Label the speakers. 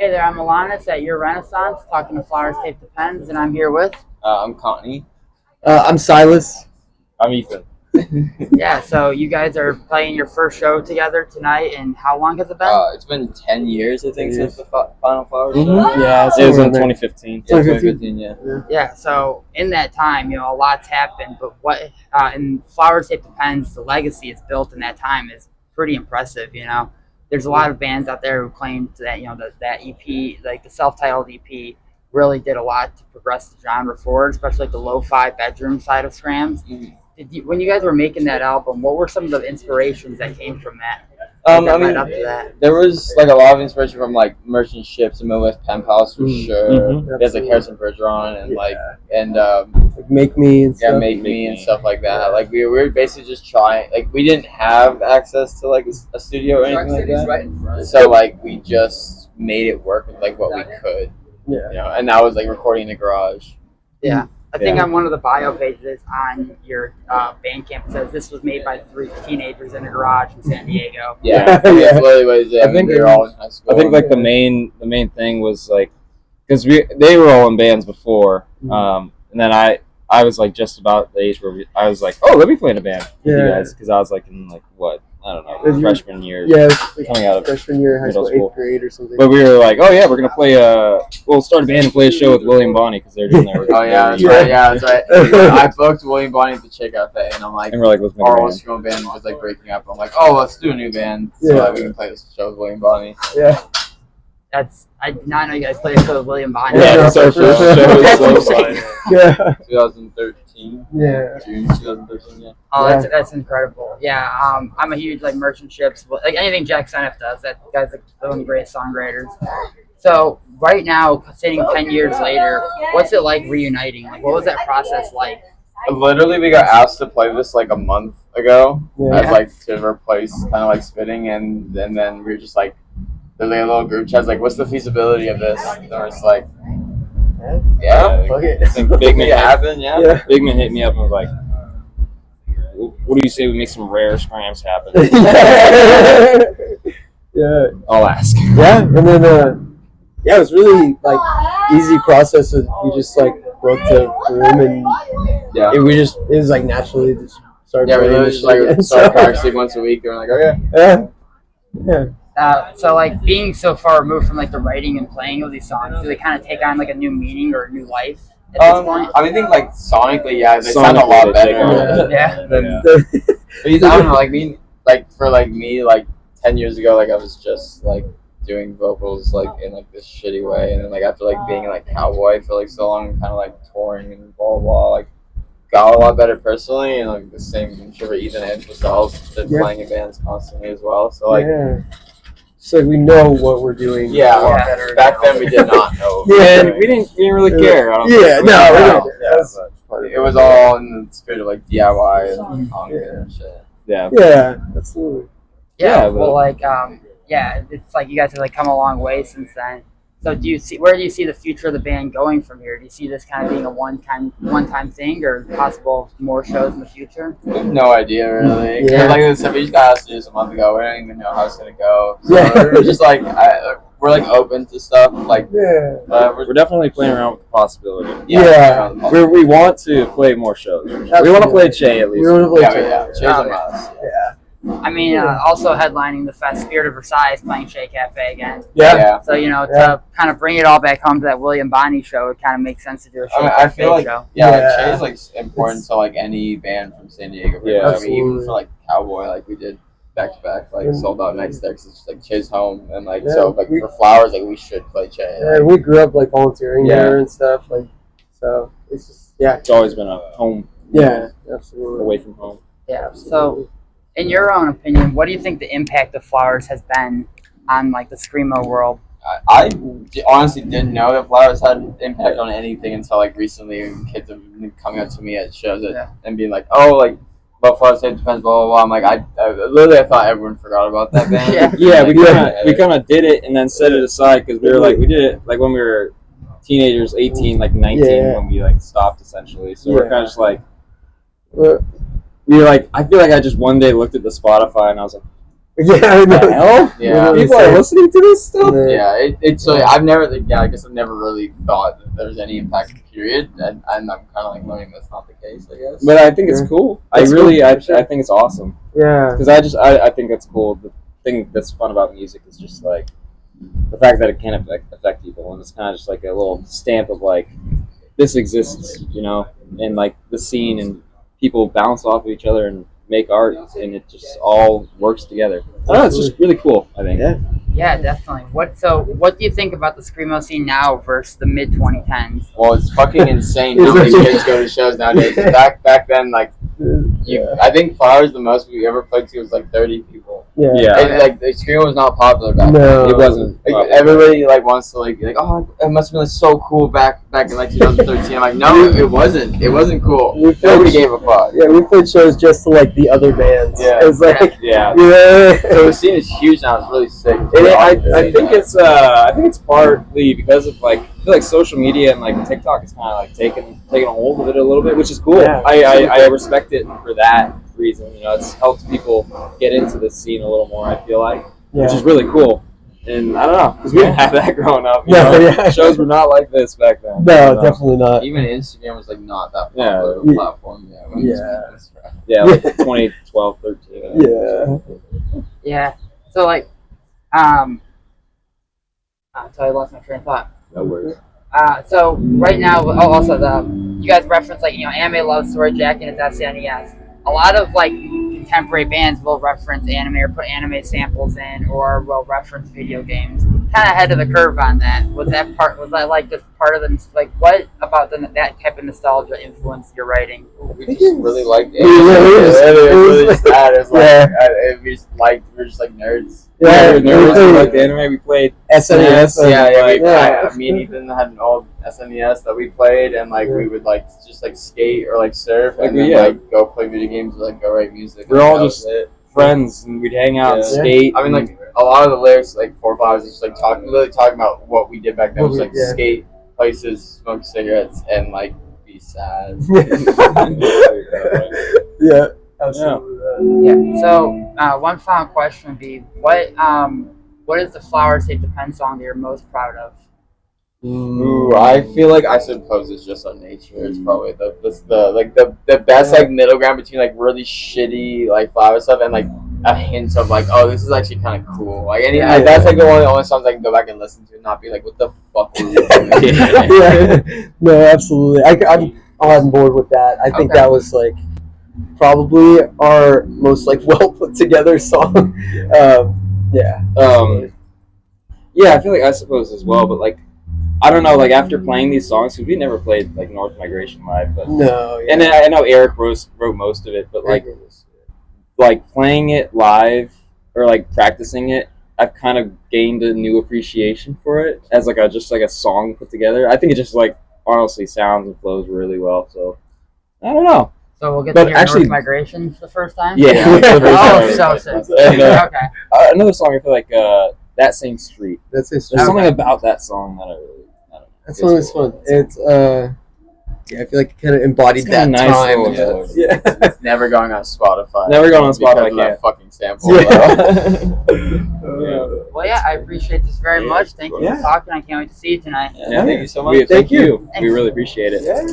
Speaker 1: Hey there, I'm Alanis at Your Renaissance, talking to Flowers Tape Depends, and I'm here with.
Speaker 2: I'm Connie.
Speaker 3: I'm Silas.
Speaker 4: I'm Ethan.
Speaker 1: Yeah, so you guys are playing your first show together tonight, and how long has it been?
Speaker 2: It's been 10 years, I think, since the Final Flowers show.
Speaker 3: Mm-hmm. Yeah,
Speaker 4: It was in 2015.
Speaker 2: Yeah, 2015, yeah.
Speaker 1: Yeah, so in that time, a lot's happened, but what in Flowers Tape Depends, the legacy it's built in that time is pretty impressive. There's a lot of bands out there who claim that, that EP, like the self-titled EP, really did a lot to progress the genre forward, especially like the lo-fi bedroom side of scrams. When you guys were making that album, what were some of the inspirations that came from that? Led up to that?
Speaker 2: There was like a lot of inspiration from like Merchant Ships and Midwest Pen Pals for sure.
Speaker 4: Mm-hmm.
Speaker 2: There's like Harrison Bergeron and like
Speaker 3: Make Me and stuff.
Speaker 2: Make Me and stuff like that. Like we were basically just trying. Like we didn't have access to like a studio or anything like that.
Speaker 1: Right.
Speaker 2: So like we just made it work with like what we could.
Speaker 3: Yeah.
Speaker 2: And that was like recording in the garage.
Speaker 1: Yeah. I think on one of the bio pages on your Bandcamp, it says this was made by 3 teenagers in a garage in San Diego.
Speaker 2: Yeah, that's literally what it is.
Speaker 4: I think
Speaker 2: we were all in high school.
Speaker 4: I think like the main thing was like, because they were all in bands before, and then I was like just about the age where I was like, oh, let me play in a band with you guys, because I was like in like what, I don't know, freshman year.
Speaker 3: Yeah,
Speaker 4: coming out of
Speaker 3: freshman year, high
Speaker 4: middle
Speaker 3: school,
Speaker 4: school.
Speaker 3: 8th grade or something.
Speaker 4: But we were like, oh yeah, we're gonna play we'll start a band and play a show with William Bonnie, because they're doing their.
Speaker 2: Oh yeah, that's right. Yeah, that's right. I booked William Bonnie at the Chick Cafe, and I'm like,
Speaker 4: and we're like, let's make a
Speaker 2: our
Speaker 4: band.
Speaker 2: old school band was like breaking up. I'm like, oh, let's do a new band so that we can play this show with William Bonnie.
Speaker 3: Yeah.
Speaker 1: I did not know you guys played a show with William Bonnie.
Speaker 4: Yeah,
Speaker 3: that's
Speaker 4: our
Speaker 3: our
Speaker 4: first
Speaker 3: first
Speaker 4: show.
Speaker 1: That's
Speaker 4: Was so
Speaker 1: insane.
Speaker 4: fun.
Speaker 3: Yeah.
Speaker 2: 2013.
Speaker 3: Yeah.
Speaker 2: June 2013. Yeah.
Speaker 1: Oh, that's incredible. Yeah, I'm a huge like Merchant Ships, like anything Jack Sennett does. That guy's like one of the greatest songwriters. So right now, sitting 10 years later, what's it like reuniting? Like, what was that process like?
Speaker 2: Literally, we got asked to play this like a month ago
Speaker 3: Yeah.
Speaker 2: as like to replace kind of like Spitting, and then we were just like, there's like a little group chat like, what's the feasibility of this? And it's like, yeah,
Speaker 3: Fuck it.
Speaker 4: I think Big Man
Speaker 2: it happened, yeah.
Speaker 3: Yeah.
Speaker 4: Big Man hit me up and was like, what do you say we make some rare scrams happen?
Speaker 3: Yeah.
Speaker 4: I'll ask.
Speaker 3: Yeah, and then it was really like easy process. We just like booked a room and
Speaker 2: Yeah.
Speaker 3: it was like naturally just started
Speaker 2: Yeah, we
Speaker 3: playing
Speaker 2: literally
Speaker 3: this
Speaker 2: just like
Speaker 3: shit again,
Speaker 2: started
Speaker 3: so-
Speaker 2: practicing once a week. They were like, okay.
Speaker 3: Yeah.
Speaker 1: So like being so far removed from like the writing and playing of these songs, do they kind of take on like a new meaning or a new life at this point?
Speaker 2: I mean, I think like sonically, yeah, they sound a
Speaker 4: Sonically,
Speaker 2: lot
Speaker 4: they
Speaker 2: better.
Speaker 4: take on-
Speaker 1: Yeah.
Speaker 2: Than, I don't know, like me, like for like me, like 10 years ago, like I was just like doing vocals like in like this shitty way, and then like after like being like cowboy for like so long, kind of like touring and blah blah blah, like got a lot better personally, and like the same I'm sure for Ethan and myself, been playing in bands constantly as well. So like,
Speaker 3: So we know what we're doing.
Speaker 2: yeah,
Speaker 3: a lot better
Speaker 2: back
Speaker 3: now.
Speaker 2: then we did not know.
Speaker 4: And we didn't really care. I don't
Speaker 3: Yeah,
Speaker 4: think.
Speaker 3: no,
Speaker 4: We
Speaker 3: we
Speaker 4: didn't
Speaker 3: didn't.
Speaker 4: care,
Speaker 3: That's
Speaker 4: but-
Speaker 3: part of
Speaker 2: It was all in the spirit of like DIY and punk and shit.
Speaker 4: yeah.
Speaker 3: Yeah, absolutely.
Speaker 1: Yeah,
Speaker 4: Yeah,
Speaker 1: well,
Speaker 4: but-
Speaker 1: like, it's like you guys have like come a long way since then. So where do you see the future of the band going from here? Do you see this kind of being a one-time thing, or possible more shows in the future?
Speaker 2: We have no idea really.
Speaker 3: Yeah.
Speaker 2: Like I said, we just got asked to do this a month ago. We don't even know how it's gonna go. So
Speaker 3: Yeah.
Speaker 2: we're just like we're like open to stuff. Like
Speaker 3: Yeah.
Speaker 4: We're definitely playing around with the possibility.
Speaker 3: Yeah.
Speaker 4: We want to play more shows. We want to play Che at least.
Speaker 3: We want to play
Speaker 2: yeah. Cheers
Speaker 1: Oh,
Speaker 2: on
Speaker 1: yeah.
Speaker 2: us.
Speaker 3: Yeah.
Speaker 1: I mean, also headlining the Fest Spirit of Versailles, playing Shea Cafe again.
Speaker 3: Yeah.
Speaker 1: So to kind of bring it all back home to that William Bonnie show, it kind of makes sense to do a Shea
Speaker 2: I
Speaker 1: Cafe
Speaker 2: feel like
Speaker 1: show.
Speaker 2: like
Speaker 3: Yeah.
Speaker 2: Che's like important to like any band from San Diego.
Speaker 4: Yeah.
Speaker 2: I mean, even
Speaker 3: Absolutely.
Speaker 2: for like Cowboy, like we did back to back, like sold out nights there 'cause it's just like Che's home, and like
Speaker 3: Yeah,
Speaker 2: so like
Speaker 3: we-
Speaker 2: for Flowers, like we should play Che.
Speaker 3: Yeah, we grew up like volunteering
Speaker 4: Yeah.
Speaker 3: there and stuff. Like, so it's just
Speaker 4: It's always been a home.
Speaker 3: yeah, absolutely.
Speaker 4: Away from home.
Speaker 1: Yeah. So, in your own opinion, what do you think the impact of Flowers has been on like the screamo world?
Speaker 2: I honestly didn't know that Flowers had an impact on anything until like recently. When kids have been coming up to me at shows and being like, "Oh, like, but Flowers Tape Depends, blah blah blah." I'm like, I literally I thought everyone forgot about that band.
Speaker 1: Yeah.
Speaker 4: Yeah, we kind of did it and then set it aside because we were like, we did it like when we were teenagers, 18, like 19,
Speaker 3: Yeah.
Speaker 4: when we like stopped essentially. So we're
Speaker 3: Yeah.
Speaker 4: kind of just like,
Speaker 3: Uh,
Speaker 4: we were like, I feel like I just one day looked at the Spotify and I was like,
Speaker 3: Yeah, I know.
Speaker 4: The hell?
Speaker 2: Yeah.
Speaker 4: People are listening to this stuff?
Speaker 2: Yeah, it's like I've never, I guess I've never really thought that there's any impact. Period, and I'm kind of like learning that's not the case. I guess.
Speaker 4: But I think it's cool.
Speaker 3: It's cool,
Speaker 4: I
Speaker 3: for sure.
Speaker 4: think it's awesome
Speaker 3: Yeah.
Speaker 4: because I think that's cool. The thing that's fun about music is just like the fact that it can affect people, and it's kind of just like a little stamp of like this exists, you know, and like the scene and people bounce off of each other and make art, and it just all works together. I don't know, it's just really cool. I think.
Speaker 3: Yeah.
Speaker 1: Yeah, definitely. What do you think about the screamo scene now versus the mid 2010s?
Speaker 2: Well, it's fucking insane how many kids go to shows nowadays. Back then, like I think Flowers the most we ever played to was like 30 people.
Speaker 3: Yeah.
Speaker 2: And, like the screamo was not popular back then.
Speaker 3: No.
Speaker 4: It wasn't.
Speaker 2: Like, everybody like wants to like be like, oh, it must have been like, so cool back in like 2013. I'm like, no, it wasn't. It wasn't cool. Nobody gave a fuck.
Speaker 3: Yeah, we played shows just to like the other bands.
Speaker 2: Yeah.
Speaker 3: It's like
Speaker 4: Yeah.
Speaker 2: So the scene is huge now. It's really sick.
Speaker 4: And I think it's partly because of like I feel like social media and like TikTok is kind of like taking a hold of it a little bit, which is cool.
Speaker 3: Yeah.
Speaker 4: I respect it for that reason. You know, it's helped people get into the scene a little more. I feel like, which is really cool. And I don't know, because we didn't have that growing up. You know?
Speaker 3: Yeah.
Speaker 4: Shows were not like this back then.
Speaker 3: No,
Speaker 4: you know?
Speaker 3: definitely not.
Speaker 2: Even Instagram was like not that
Speaker 4: Yeah.
Speaker 2: popular of a platform.
Speaker 4: Yeah, like 2012, 13.
Speaker 3: Yeah.
Speaker 1: Yeah. So like, so I lost my train of thought.
Speaker 4: No worries.
Speaker 1: So right now, also you guys reference like Anime Love Story, Jack and its SNES. A lot of like contemporary bands will reference anime or put anime samples in, or will reference video games. Kind of ahead of the curve on that. Was that like just part of the like what about that type of nostalgia influenced your writing?
Speaker 2: We just really liked it.
Speaker 3: It was
Speaker 2: really sad. It was like
Speaker 3: Yeah.
Speaker 2: we were just like nerds.
Speaker 3: Yeah,
Speaker 4: we
Speaker 3: played
Speaker 4: like the anime. We played
Speaker 3: SNES.
Speaker 2: Me and Ethan had an old SNES that we played, and like we would like just like skate or like surf, and then like go play video games or like go write music.
Speaker 4: We're all just friends, and we'd hang out and skate.
Speaker 2: I mean, like a lot of the lyrics, like 4 or 5, is just like talking about what we did back then. It was like skate places, smoke cigarettes, and like be sad.
Speaker 3: Yeah, absolutely.
Speaker 1: Yeah. So one final question would be, what is the Flowers Take the Pen song that you're most proud of?
Speaker 2: Ooh, I feel like I suppose it's just on nature. It's probably the best like middle ground between like really shitty like flower stuff and like a hint of like, oh, this is actually kind of cool. Like that's like the only songs I can go back and listen to and not be like, what the fuck were you doing?
Speaker 3: Yeah. No, absolutely. I'm on board with that. I think that was like probably our most like well put together song. Yeah.
Speaker 4: Yeah, I feel like I suppose as well, but like I don't know, like after playing these songs, because we never played like North Migration live, but
Speaker 3: No. Yeah.
Speaker 4: and then I know Eric wrote most of it, but like playing it live or like practicing it, I've kind of gained a new appreciation for it as like a song put together. I think it just like honestly sounds and flows really well. So I don't know.
Speaker 1: So we'll get to hear North Migration for the first time?
Speaker 4: Yeah.
Speaker 1: Oh, so sick.
Speaker 4: And,
Speaker 1: Okay.
Speaker 4: Another song I feel like That Same Street.
Speaker 3: That's it.
Speaker 4: There's something about that song that I don't know.
Speaker 3: That song is fun. It's I feel like it kind of embodied
Speaker 4: It's
Speaker 3: that
Speaker 4: kinda nice
Speaker 3: time.
Speaker 4: little
Speaker 3: Yeah.
Speaker 2: It's never going on Spotify.
Speaker 4: Never going on Spotify,
Speaker 2: because of that fucking sample.
Speaker 1: Well, yeah, I appreciate this very much. Thank you for talking. I can't wait to see you tonight.
Speaker 2: Yeah, thank you so much.
Speaker 4: Thank you. We really appreciate it.
Speaker 3: Yeah.